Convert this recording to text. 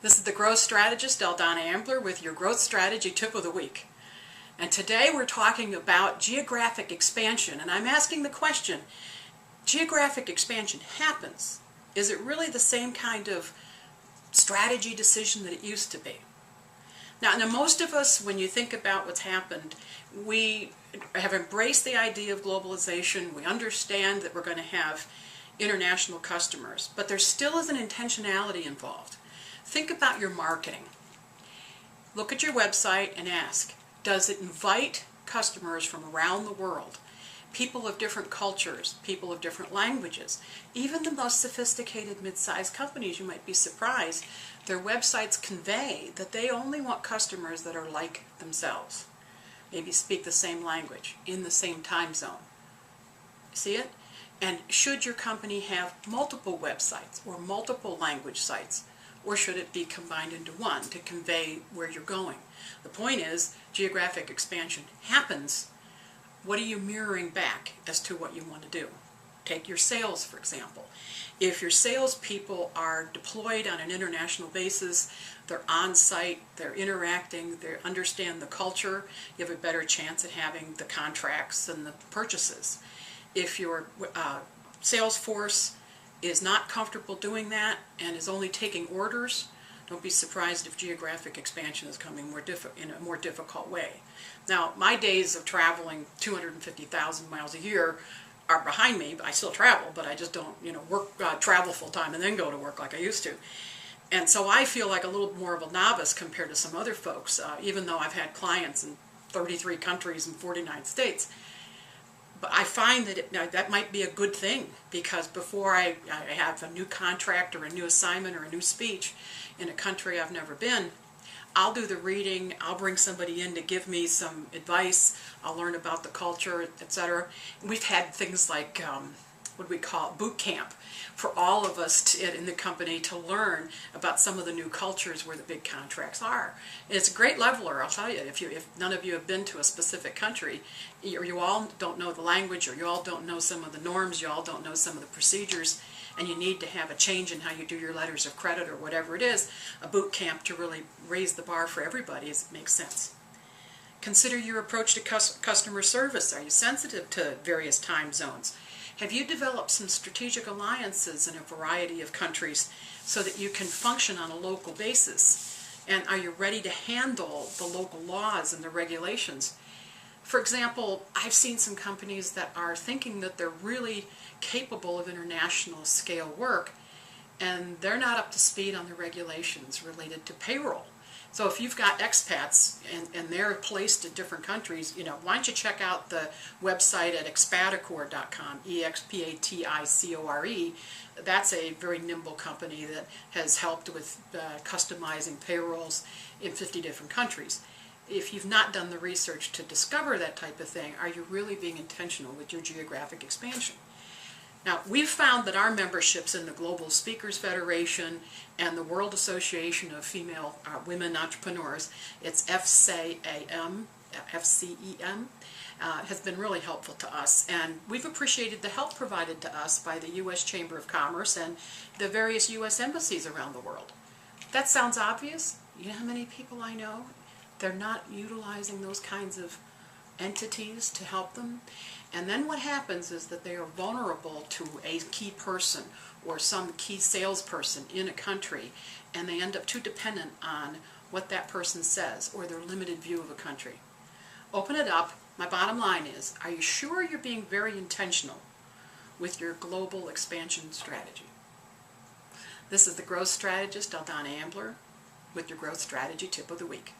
This is the growth strategist, Aldonna Ambler, with your growth strategy tip of the week. And today we're talking about geographic expansion, and I'm asking the question, geographic expansion happens. Is it really the same kind of strategy decision that it used to be? Now, most of us, when you think about what's happened, we have embraced the idea of globalization. We understand that we're going to have international customers, but there still is an intentionality involved. Think about your marketing. Look at your website and ask, does it invite customers from around the world? People of different cultures, people of different languages. Even the most sophisticated mid-sized companies, you might be surprised, their websites convey that they only want customers that are like themselves. Maybe speak the same language, in the same time zone. See it? And should your company have multiple websites or multiple language sites? Or should it be combined into one to convey where you're going? The point is, geographic expansion happens. What are you mirroring back as to what you want to do? Take your sales, for example. If your salespeople are deployed on an international basis, they're on site, they're interacting, they understand the culture, you have a better chance at having the contracts and the purchases. If your sales force is not comfortable doing that and is only taking orders, don't be surprised if geographic expansion is coming in a more difficult way. Now, my days of traveling 250,000 miles a year are behind me. I still travel, but I just don't, travel full time and then go to work like I used to. And so I feel like a little more of a novice compared to some other folks, even though I've had clients in 33 countries and 49 states. But I find that that might be a good thing, because before I have a new contract or a new assignment or a new speech in a country I've never been, I'll do the reading, I'll bring somebody in to give me some advice, I'll learn about the culture, etc. We've had things like, what do we call it, boot camp, for all of us in the company to learn about some of the new cultures where the big contracts are. And it's a great leveler, I'll tell you. If none of you have been to a specific country, or you all don't know the language, or you all don't know some of the norms, you all don't know some of the procedures, and you need to have a change in how you do your letters of credit or whatever it is, a boot camp to really raise the bar for everybody makes sense. Consider your approach to customer service. Are you sensitive to various time zones? Have you developed some strategic alliances in a variety of countries so that you can function on a local basis? And are you ready to handle the local laws and the regulations? For example, I've seen some companies that are thinking that they're really capable of international scale work, and they're not up to speed on the regulations related to payroll. So if you've got expats and they're placed in different countries, why don't you check out the website at expaticore.com, E-X-P-A-T-I-C-O-R-E. That's a very nimble company that has helped with customizing payrolls in 50 different countries. If you've not done the research to discover that type of thing, are you really being intentional with your geographic expansion? Now, we've found that our memberships in the Global Speakers Federation and the World Association of Female Women Entrepreneurs, it's FCEM, has been really helpful to us. And we've appreciated the help provided to us by the U.S. Chamber of Commerce and the various U.S. embassies around the world. That sounds obvious. You know how many people I know? They're not utilizing those kinds of entities to help them. And then what happens is that they are vulnerable to a key person or some key salesperson in a country, and they end up too dependent on what that person says or their limited view of a country. Open it up. My bottom line is, are you sure you're being very intentional with your global expansion strategy? This is the growth strategist, Aldonna Ambler, with your growth strategy tip of the week.